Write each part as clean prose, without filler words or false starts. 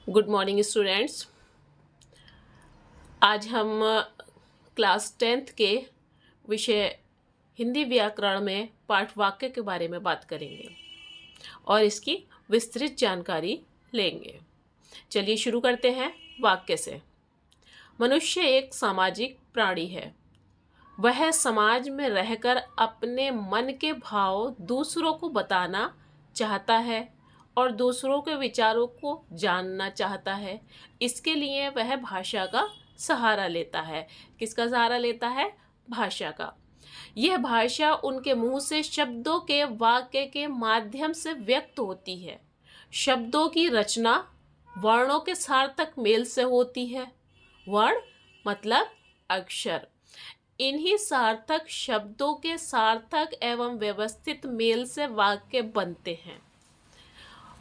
Good morning students. आज हम class 10th के विषय हिंदी व्याकरण में पाठ वाक्य के बारे में बात करेंगे और इसकी विस्तृत जानकारी लेंगे। चलिए शुरू करते हैं वाक्य से। मनुष्य एक सामाजिक प्राणी है। वह समाज में रहकर अपने मन के भाव दूसरों को बताना चाहता है और दूसरों के विचारों को जानना चाहता है। इसके लिए वह भाषा का सहारा लेता है। किसका सहारा लेता है? भाषा का। यह भाषा उनके मुंह से शब्दों के वाक्य के माध्यम से व्यक्त होती है। शब्दों की रचना वर्णों के सार्थक मेल से होती है। वर्ण मतलब अक्षर। इन्हीं सार्थक शब्दों के सार्थक एवं व्यवस्थित मेल से वाक्य बनते हैं।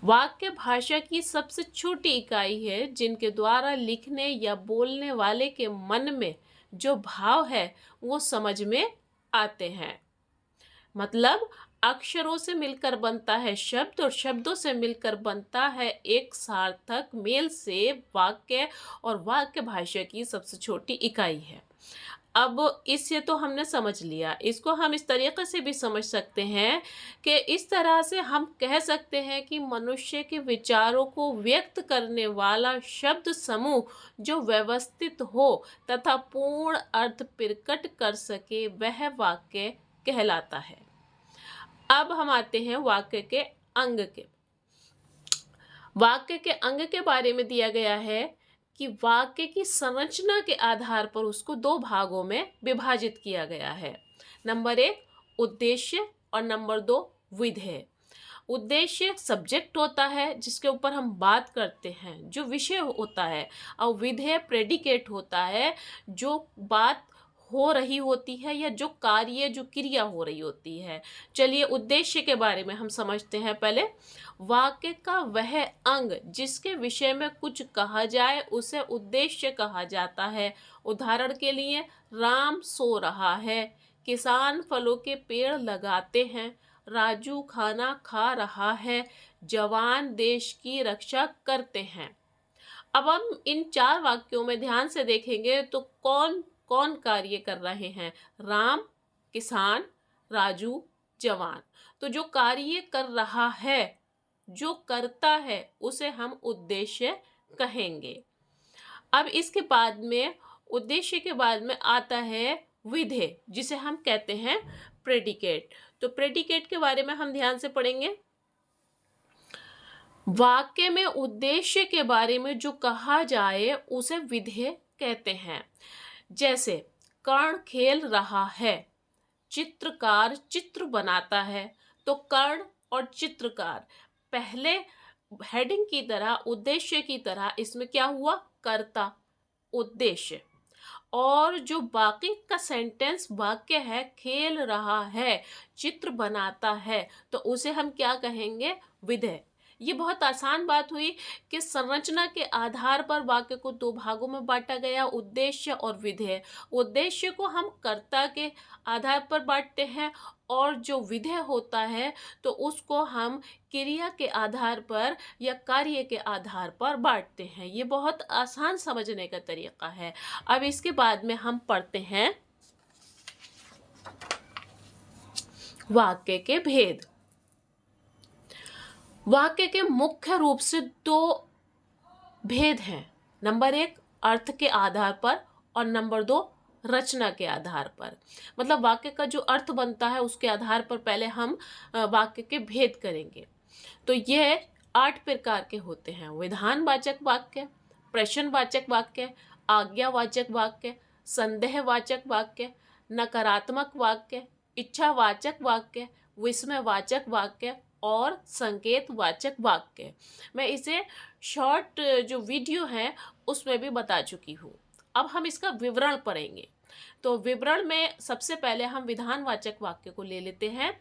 वाक्य भाषा की सबसे छोटी इकाई है जिनके द्वारा लिखने या बोलने वाले के मन में जो भाव है वो समझ में आते हैं। मतलब अक्षरों से मिलकर बनता है शब्द और शब्दों से मिलकर बनता है एक सार्थक मेल से वाक्य, और वाक्य भाषा की सबसे छोटी इकाई है। अब इससे तो हमने समझ लिया। इसको हम इस तरीके से भी समझ सकते हैं कि इस तरह से हम कह सकते हैं कि मनुष्य के विचारों को व्यक्त करने वाला शब्द समूह जो व्यवस्थित हो तथा पूर्ण अर्थ प्रकट कर सके वह वाक्य कहलाता है। अब हम आते हैं वाक्य के अंग के। वाक्य के अंग के बारे में दिया गया है कि वाक्य की संरचना के आधार पर उसको दो भागों में विभाजित किया गया है। नंबर 1 उद्देश्य और नंबर 2 विधेय। उद्देश्य सब्जेक्ट होता है जिसके ऊपर हम बात करते हैं, जो विषय होता है, और विधेय प्रेडिकेट होता है जो बात हो रही होती है या जो कार्य जो क्रिया हो रही होती है। चलिए उद्देश्य के बारे में हम समझते हैं। पहले वाक्य का वह अंग जिसके विषय में कुछ कहा जाए उसे उद्देश्य कहा जाता है। उदाहरण के लिए राम सो रहा है, किसान फलों के पेड़ लगाते हैं, राजू खाना खा रहा है, जवान देश की रक्षा करते हैं। अब हम इन 4 वाक्यों में ध्यान से देखेंगे तो कौन कौन कार्य कर रहे हैं? राम, किसान, राजू, जवान। तो जो कार्य कर रहा है, जो करता है, उसे हम उद्देश्य कहेंगे। अब इसके बाद में उद्देश्य के बाद में आता है विधेय, जिसे हम कहते हैं प्रेडिकेट। तो प्रेडिकेट के बारे में हम ध्यान से पढ़ेंगे। वाक्य में उद्देश्य के बारे में जो कहा जाए उसे विधेय कहते हैं। जैसे कर्ण खेल रहा है, चित्रकार चित्र बनाता है। तो कर्ण और चित्रकार पहले हेडिंग की तरह, उद्देश्य की तरह, इसमें क्या हुआ? कर्ता, उद्देश्य। और जो बाकी का सेंटेंस वाक्य है, खेल रहा है, चित्र बनाता है, तो उसे हम क्या कहेंगे? विधेय। ये बहुत आसान बात हुई कि संरचना के आधार पर वाक्य को 2 भागों में बांटा गया, उद्देश्य और विधेय। उद्देश्य को हम कर्ता के आधार पर बांटते हैं और जो विधेय होता है तो उसको हम क्रिया के आधार पर या कार्य के आधार पर बांटते हैं। ये बहुत आसान समझने का तरीका है। अब इसके बाद में हम पढ़ते हैं वाक्य के भेद। वाक्य के मुख्य रूप से 2 भेद हैं। नंबर 1 अर्थ के आधार पर और नंबर 2 रचना के आधार पर। मतलब वाक्य का जो अर्थ बनता है उसके आधार पर पहले हम वाक्य के भेद करेंगे। तो यह 8 प्रकार के होते हैं। विधानवाचक वाक्य, प्रश्नवाचक वाक्य, आज्ञावाचक वाक्य, संदेहवाचक वाक्य, नकारात्मक वाक्य, इच्छावाचक वाक्य, विस्मयवाचक वाक्य और संकेतवाचक वाक्य। मैं इसे शॉर्ट जो वीडियो है उसमें भी बता चुकी हूँ। अब हम इसका विवरण पढ़ेंगे। तो विवरण में सबसे पहले हम विधानवाचक वाक्य को ले लेते हैं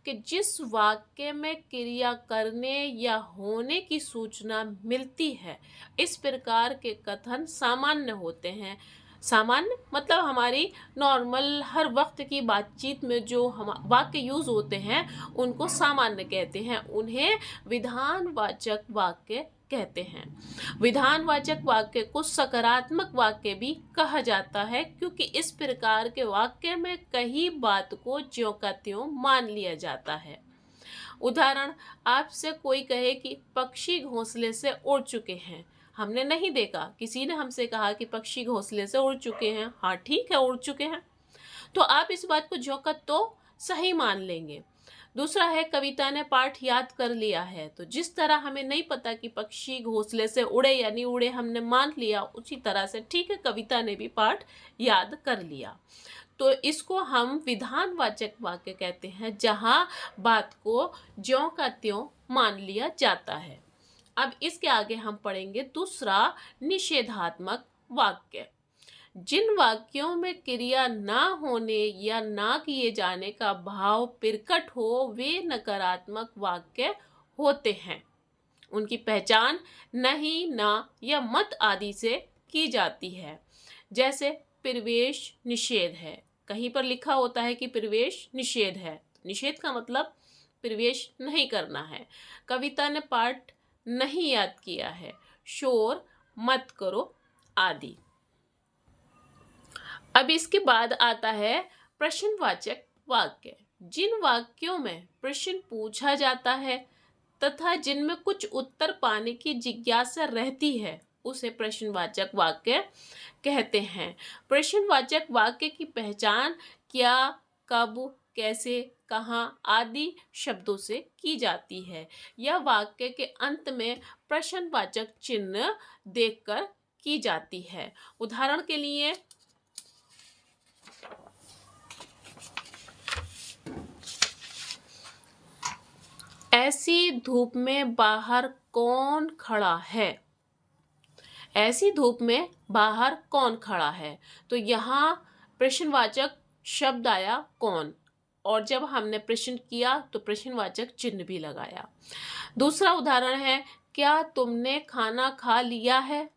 कि जिस वाक्य में क्रिया करने या होने की सूचना मिलती है, इस प्रकार के कथन सामान्य होते हैं। सामान्य मतलब हमारी नॉर्मल हर वक्त की बातचीत में जो हम वाक्य यूज होते हैं उनको सामान्य कहते हैं, उन्हें विधानवाचक वाक्य कहते हैं। विधानवाचक वाक्य को सकारात्मक वाक्य भी कहा जाता है, क्योंकि इस प्रकार के वाक्य में कही बात को ज्यों का त्यों मान लिया जाता है। उदाहरण, आपसे कोई कहे कि पक्षी घोंसले से उड़ चुके हैं। हमने नहीं देखा, किसी ने हमसे कहा कि पक्षी घोंसले से उड़ चुके हैं। हाँ ठीक है, उड़ चुके हैं, तो आप इस बात को ज्यों का त्यों सही मान लेंगे। दूसरा है, कविता ने पाठ याद कर लिया है। तो जिस तरह हमें नहीं पता कि पक्षी घोंसले से उड़े या नहीं उड़े, हमने मान लिया, उसी तरह से ठीक है, कविता ने भी पाठ याद कर लिया। तो इसको हम विधानवाचक वाक्य कहते हैं, जहां बात को ज्यों का त्यों मान लिया जाता है। अब इसके आगे हम पढ़ेंगे दूसरा, निषेधात्मक वाक्य। जिन वाक्यों में क्रिया ना होने या ना किए जाने का भाव प्रकट हो, वे नकारात्मक वाक्य होते हैं। उनकी पहचान नहीं, ना या मत आदि से की जाती है। जैसे प्रवेश निषेध है, कहीं पर लिखा होता है कि प्रवेश निषेध है, निषेध का मतलब प्रवेश नहीं करना है। कविता ने पाठ नहीं याद किया है, शोर मत करो आदि। अब इसके बाद आता है प्रश्नवाचक वाक्य। जिन वाक्यों में प्रश्न पूछा जाता है तथा जिनमें कुछ उत्तर पाने की जिज्ञासा रहती है, उसे प्रश्नवाचक वाक्य कहते हैं। प्रश्नवाचक वाक्य की पहचान क्या, कब, कैसे, कहाँ आदि शब्दों से की जाती है। यह वाक्य के अंत में प्रश्नवाचक चिन्ह देकर की जाती है। उदाहरण के लिए, ऐसी धूप में बाहर कौन खड़ा है। ऐसी धूप में बाहर कौन खड़ा है, तो यहाँ प्रश्नवाचक शब्द आया कौन, और जब हमने प्रश्न किया तो प्रश्नवाचक चिन्ह भी लगाया। दूसरा उदाहरण है, क्या तुमने खाना खा लिया है।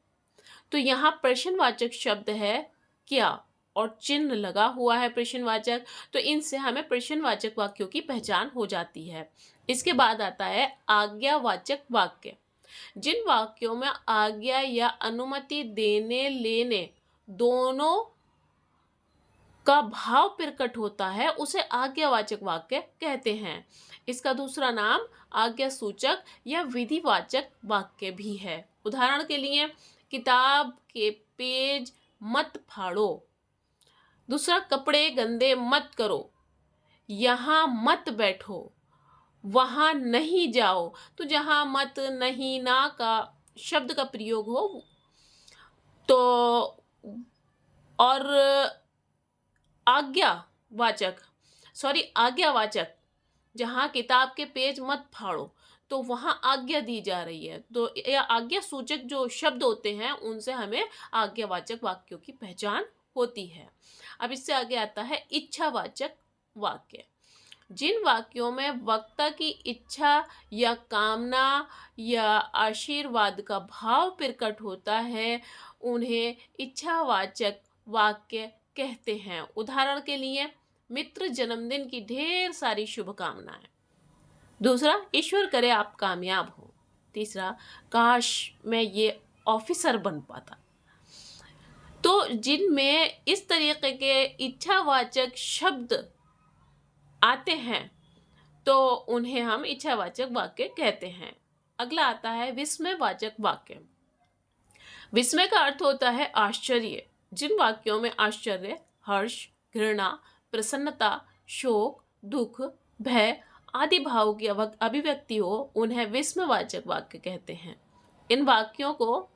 तो यहाँ प्रश्नवाचक शब्द है क्या और चिन्ह लगा हुआ है प्रश्नवाचक, तो इनसे हमें प्रश्नवाचक वाक्यों की पहचान हो जाती है। इसके बाद आता है आज्ञावाचक वाक्य। जिन वाक्यों में आज्ञा या अनुमति देने लेने दोनों का भाव प्रकट होता है, उसे आज्ञावाचक वाक्य कहते हैं। इसका दूसरा नाम आज्ञा सूचक या विधिवाचक वाक्य भी है। उदाहरण के लिए, किताब के पेज मत फाड़ो। दूसरा, कपड़े गंदे मत करो, यहाँ मत बैठो, वहां नहीं जाओ। तो जहां मत, नहीं, ना का शब्द का प्रयोग हो तो, और आज्ञावाचक, जहां किताब के पेज मत फाड़ो, तो वहां आज्ञा दी जा रही है। तो यह आज्ञा सूचक जो शब्द होते हैं, उनसे हमें आज्ञावाचक वाक्यों की पहचान होती है। अब इससे आगे आता है इच्छावाचक वाक्य। जिन वाक्यों में वक्ता की इच्छा या कामना या आशीर्वाद का भाव प्रकट होता है, उन्हें इच्छावाचक वाक्य कहते हैं। उदाहरण के लिए, मित्र जन्मदिन की ढेर सारी शुभकामनाएं। दूसरा, ईश्वर करे आप कामयाब हो। तीसरा, काश मैं ये ऑफिसर बन पाता। तो जिनमें इस तरीके के इच्छावाचक शब्द आते हैं, तो उन्हें हम इच्छावाचक वाक्य कहते हैं। अगला आता है विस्मयवाचक वाक्य। विस्मय का अर्थ होता है आश्चर्य। जिन वाक्यों में आश्चर्य, हर्ष, घृणा, प्रसन्नता, शोक, दुख, भय आदि भाव की अभिव्यक्ति हो, उन्हें विस्मयवाचक वाक्य कहते हैं। इन वाक्यों को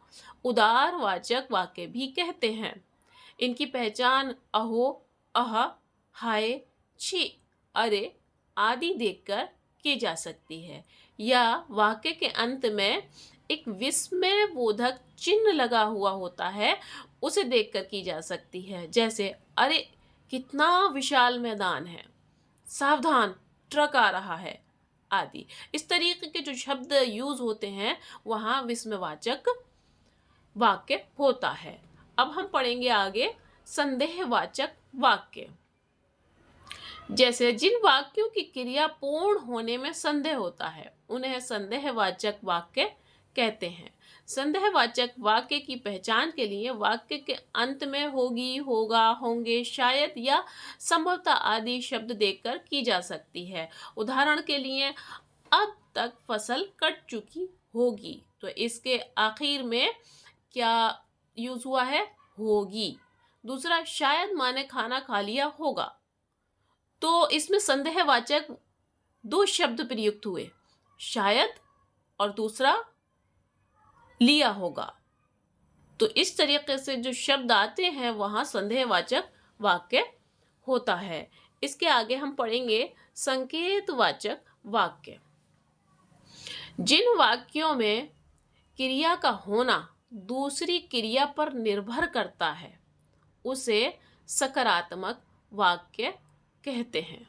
उदारवाचक वाक्य भी कहते हैं। इनकी पहचान अहो, अह, हाय, छी, अरे आदि देखकर की जा सकती है, या वाक्य के अंत में एक विस्मय बोधक चिन्ह लगा हुआ होता है, उसे देखकर की जा सकती है। जैसे, अरे कितना विशाल मैदान है, सावधान ट्रक आ रहा है आदि। इस तरीके के जो शब्द यूज होते हैं, वहाँ विस्मयवाचक वाक्य होता है। अब हम पढ़ेंगे आगे संदेहवाचक वाक्य। जैसे जिन वाक्यों की क्रिया पूर्ण होने में संदेह होता है उन्हें संदेहवाचक वाक्य कहते हैं। संदेहवाचक वाक्य की पहचान के लिए वाक्य के अंत में होगी, होगा, होंगे, शायद या संभवतः आदि शब्द देकर की जा सकती है। उदाहरण के लिए, अब तक फसल कट चुकी होगी, तो इसके आखिर में क्या यूज हुआ है? होगी। दूसरा, शायद माँ ने खाना खा लिया होगा, तो इसमें संदेहवाचक दो शब्द प्रयुक्त हुए, शायद और दूसरा लिया होगा। तो इस तरीके से जो शब्द आते हैं वहां संदेहवाचक वाक्य होता है। इसके आगे हम पढ़ेंगे संकेतवाचक वाक्य। जिन वाक्यों में क्रिया का होना दूसरी क्रिया पर निर्भर करता है उसे सकारात्मक वाक्य कहते हैं,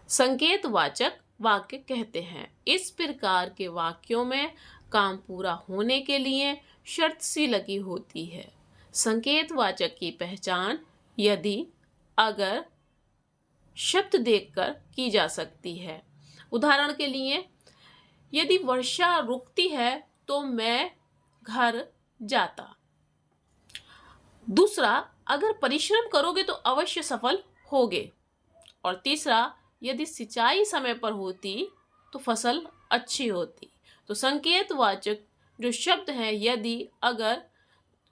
संकेतवाचक वाक्य कहते हैं। इस प्रकार के वाक्यों में काम पूरा होने के लिए शर्त सी लगी होती है। संकेतवाचक की पहचान यदि अगर शब्द देखकर की जा सकती है। उदाहरण के लिए, यदि वर्षा रुकती है तो मैं घर जाता। दूसरा, अगर परिश्रम करोगे तो अवश्य सफल होगे। और तीसरा, यदि सिंचाई समय पर होती तो फसल अच्छी होती। तो संकेतवाचक जो शब्द हैं यदि अगर,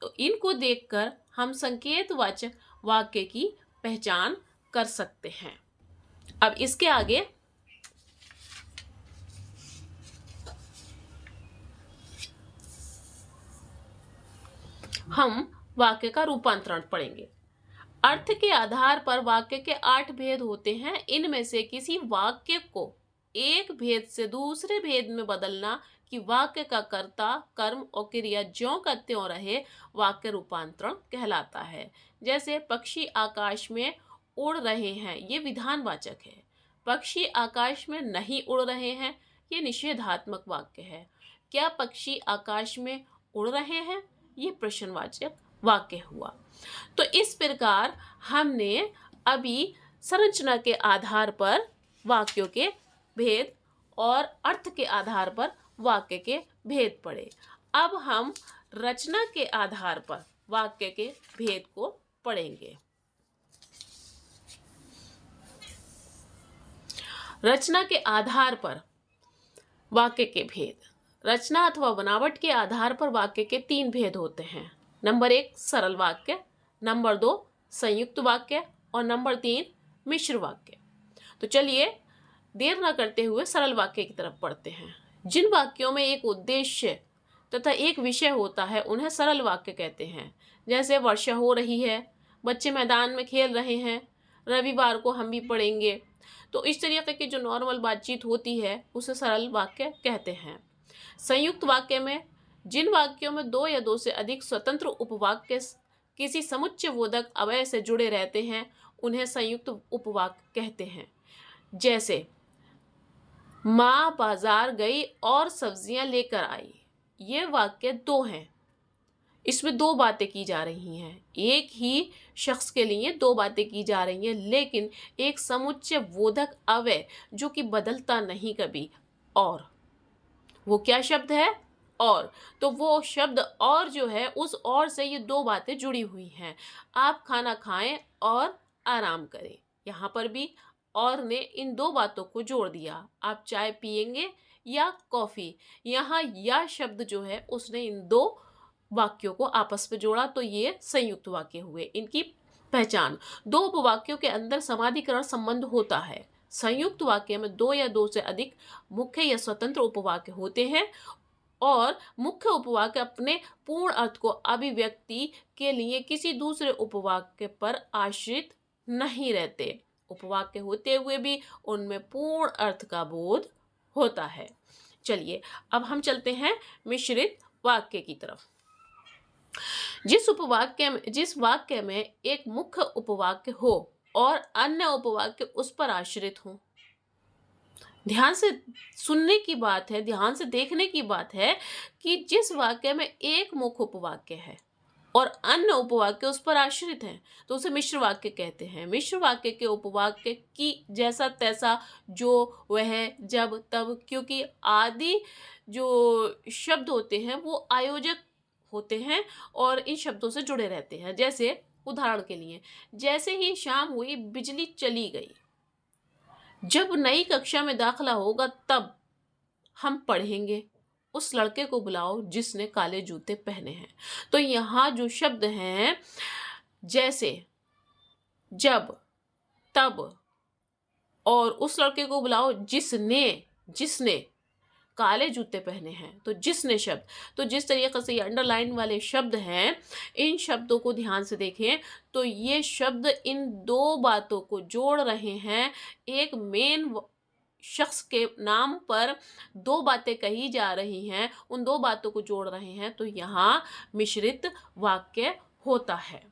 तो इनको देखकर हम संकेतवाचक वाक्य की पहचान कर सकते हैं। अब इसके आगे हम वाक्य का रूपांतरण पढ़ेंगे। अर्थ के आधार पर वाक्य के 8 भेद होते हैं। इनमें से किसी वाक्य को एक भेद से दूसरे भेद में बदलना कि वाक्य का कर्ता, कर्म और क्रिया ज्यों का त्यों रहे वाक्य रूपांतरण कहलाता है। जैसे पक्षी आकाश में उड़ रहे हैं, ये विधानवाचक है। पक्षी आकाश में नहीं उड़ रहे हैं, ये निषेधात्मक वाक्य है। क्या पक्षी आकाश में उड़ रहे हैं, ये प्रश्नवाचक वाक्य हुआ। तो इस प्रकार हमने अभी संरचना के आधार पर वाक्यों के भेद और अर्थ के आधार पर वाक्य के भेद पढ़े। अब हम रचना के आधार पर वाक्य के भेद को पढ़ेंगे। रचना के आधार पर वाक्य के भेद। रचना अथवा बनावट के आधार पर वाक्य के 3 भेद होते हैं। नंबर 1 सरल वाक्य, नंबर 2 संयुक्त वाक्य और नंबर 3 मिश्र वाक्य। तो चलिए देर न करते हुए सरल वाक्य की तरफ पढ़ते हैं। जिन वाक्यों में एक उद्देश्य तथा एक विषय होता है उन्हें सरल वाक्य कहते हैं। जैसे वर्षा हो रही है, बच्चे मैदान में खेल रहे हैं, रविवार को हम भी पढ़ेंगे। तो इस तरीके की जो नॉर्मल बातचीत होती है उसे सरल वाक्य कहते हैं। संयुक्त वाक्य में जिन वाक्यों में 2 या 2 से अधिक स्वतंत्र उपवाक्य किसी समुच्चयबोधक अवयव से जुड़े रहते हैं उन्हें संयुक्त उपवाक्य कहते हैं। जैसे माँ बाजार गई और सब्जियां लेकर आई, ये वाक्य 2 हैं। इसमें 2 बातें की जा रही हैं, एक ही शख्स के लिए 2 बातें की जा रही हैं, लेकिन एक समुच्चयबोधक अवयव जो कि बदलता नहीं कभी। और वो क्या शब्द है? और। तो वो शब्द और जो है उस और से ये 2 बातें जुड़ी हुई हैं। आप खाना खाएं और आराम करें, यहाँ पर भी और ने इन 2 बातों को जोड़ दिया। आप चाय पिएंगे या कॉफ़ी, यहाँ या शब्द जो है उसने इन 2 वाक्यों को आपस में जोड़ा, तो ये संयुक्त वाक्य हुए। इनकी पहचान, 2 उपवाक्यों के अंदर समाधिकरण संबंध होता है। संयुक्त वाक्य में 2 या 2 से अधिक मुख्य या स्वतंत्र उपवाक्य होते हैं और मुख्य उपवाक्य अपने पूर्ण अर्थ को अभिव्यक्ति के लिए किसी दूसरे उपवाक्य पर आश्रित नहीं रहते। उपवाक्य होते हुए भी उनमें पूर्ण अर्थ का बोध होता है। चलिए अब हम चलते हैं मिश्रित वाक्य की तरफ। जिस वाक्य में एक मुख्य उपवाक्य हो और अन्य उपवाक्य उस पर आश्रित हो। ध्यान से सुनने की बात है, ध्यान से देखने की बात है कि जिस वाक्य में एक मुख्य उपवाक्य है और अन्य उपवाक्य उस पर आश्रित हैं तो उसे मिश्र वाक्य कहते हैं। मिश्र वाक्य के उपवाक्य की जैसा तैसा, जो, वह, जब, तब, क्योंकि आदि जो शब्द होते हैं वो आयोजक होते हैं और इन शब्दों से जुड़े रहते हैं। जैसे उदाहरण के लिए, जैसे ही शाम हुई बिजली चली गई। जब नई कक्षा में दाखिला होगा तब हम पढ़ेंगे, उस लड़के को बुलाओ जिसने काले जूते पहने हैं। तो यहाँ जो शब्द हैं जैसे, जब, तब और उस लड़के को बुलाओ जिसने जिसने काले जूते पहने हैं, तो जिसने शब्द, तो जिस तरीके से ये अंडरलाइन वाले शब्द हैं, इन शब्दों को ध्यान से देखें तो ये शब्द इन दो बातों को जोड़ रहे हैं। एक मेन शख्स के नाम पर दो बातें कही जा रही हैं, उन दो बातों को जोड़ रहे हैं, तो यहाँ मिश्रित वाक्य होता है।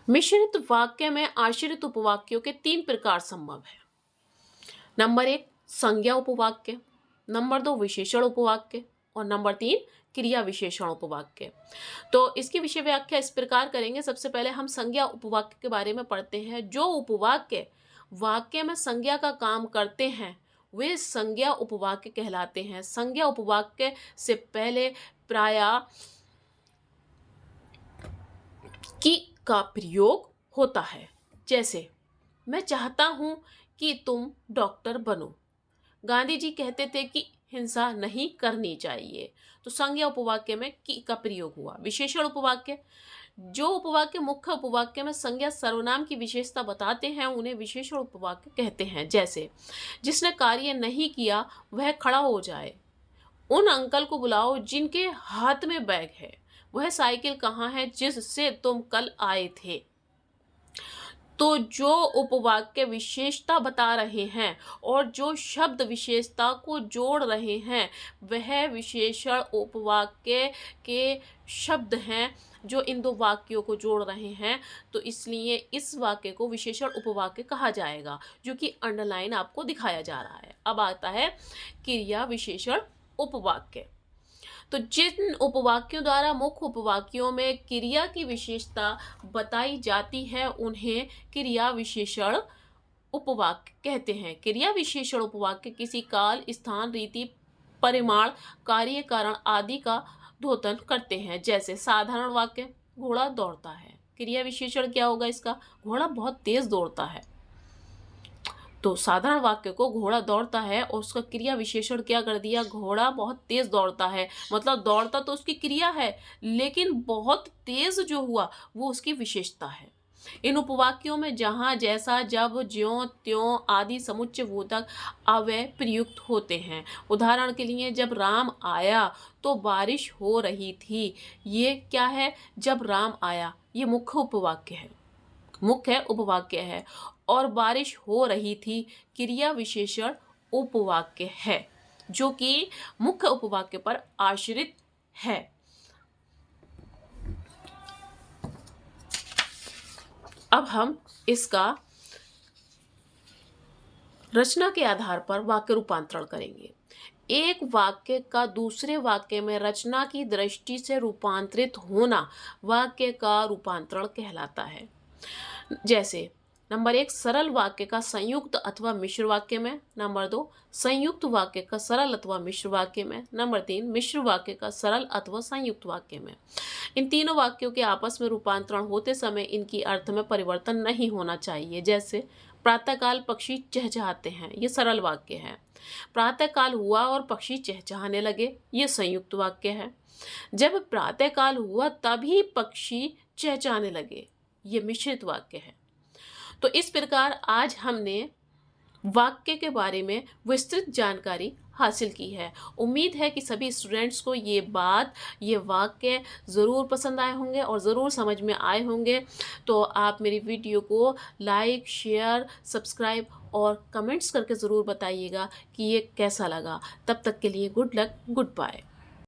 मिश्रित वाक्य में आश्रित उपवाक्यों के 3 प्रकार संभव है। नंबर 1 संज्ञा उपवाक्य, नंबर 2 विशेषण उपवाक्य और नंबर 3 क्रिया विशेषण उपवाक्य। तो इसकी विषय व्याख्या इस प्रकार करेंगे। सबसे पहले हम संज्ञा उपवाक्य के बारे में पढ़ते हैं। जो उपवाक्य वाक्य में संज्ञा का काम करते हैं वे संज्ञा उपवाक्य कहलाते हैं। संज्ञा उपवाक्य से पहले प्रायः की का प्रयोग होता है। जैसे, मैं चाहता हूं कि तुम डॉक्टर बनो। गांधी जी कहते थे कि हिंसा नहीं करनी चाहिए। तो संज्ञा उपवाक्य में की का प्रयोग हुआ। विशेषण उपवाक्य, जो उपवाक्य मुख्य उपवाक्य में संज्ञा सर्वनाम की विशेषता बताते हैं उन्हें विशेषण उपवाक्य कहते हैं। जैसे, जिसने कार्य नहीं किया वह खड़ा हो जाए। उन अंकल को बुलाओ जिनके हाथ में बैग है। वह साइकिल कहाँ है जिससे तुम कल आए थे। तो जो उपवाक्य विशेषता बता रहे हैं और जो शब्द विशेषता को जोड़ रहे हैं वह विशेषण उपवाक्य के शब्द हैं जो इन दो वाक्यों को जोड़ रहे हैं। तो इसलिए इस वाक्य को विशेषण उपवाक्य कहा जाएगा, जो कि अंडरलाइन आपको दिखाया जा रहा है। अब आता है क्रिया विशेषण उपवाक्य। तो जिन उपवाक्यों द्वारा मुख्य उपवाक्यों में क्रिया की विशेषता बताई जाती है उन्हें क्रिया विशेषण उपवाक्य कहते हैं। क्रिया विशेषण उपवाक्य किसी काल, स्थान, रीति, परिमाण, कार्य, कारण आदि का द्योतन करते हैं। जैसे साधारण वाक्य, घोड़ा दौड़ता है। क्रिया विशेषण क्या होगा इसका? घोड़ा बहुत तेज दौड़ता है। तो साधारण वाक्य को घोड़ा दौड़ता है और उसका क्रिया विशेषण क्या कर दिया? घोड़ा बहुत तेज दौड़ता है। मतलब दौड़ता तो उसकी क्रिया है लेकिन बहुत तेज जो हुआ वो उसकी विशेषता है। इन उपवाक्यों में जहाँ, जैसा, जब, ज्यों, त्यों आदि समुच्चय बोधक अव्यय प्रयुक्त होते हैं। उदाहरण के लिए, जब राम आया तो बारिश हो रही थी। ये क्या है? जब राम आया, ये मुख्य उपवाक्य है, मुख्य उपवाक्य है। और बारिश हो रही थी क्रिया विशेषण उपवाक्य है जो कि मुख्य उपवाक्य पर आश्रित है। अब हम इसका रचना के आधार पर वाक्य रूपांतरण करेंगे। एक वाक्य का दूसरे वाक्य में रचना की दृष्टि से रूपांतरित होना वाक्य का रूपांतरण कहलाता है। जैसे, नंबर 1 सरल वाक्य का संयुक्त अथवा मिश्र वाक्य में। नंबर 2 संयुक्त वाक्य का सरल अथवा मिश्र वाक्य में। नंबर 3 मिश्र वाक्य का सरल अथवा संयुक्त वाक्य में। इन तीनों वाक्यों के आपस में रूपांतरण होते समय इनकी अर्थ में परिवर्तन नहीं होना चाहिए। जैसे, प्रातःकाल पक्षी चहचहाते हैं, ये सरल वाक्य है। प्रातःकाल हुआ और पक्षी चहचहाने लगे, ये संयुक्त वाक्य है। जब प्रातःकाल हुआ तभी पक्षी चहचहाने लगे, ये मिश्रित वाक्य है। तो इस प्रकार आज हमने वाक्य के बारे में विस्तृत जानकारी हासिल की है। उम्मीद है कि सभी स्टूडेंट्स को ये वाक्य ज़रूर पसंद आए होंगे और ज़रूर समझ में आए होंगे। तो आप मेरी वीडियो को लाइक, शेयर, सब्सक्राइब और कमेंट्स करके ज़रूर बताइएगा कि ये कैसा लगा। तब तक के लिए गुड लक, गुड बाय।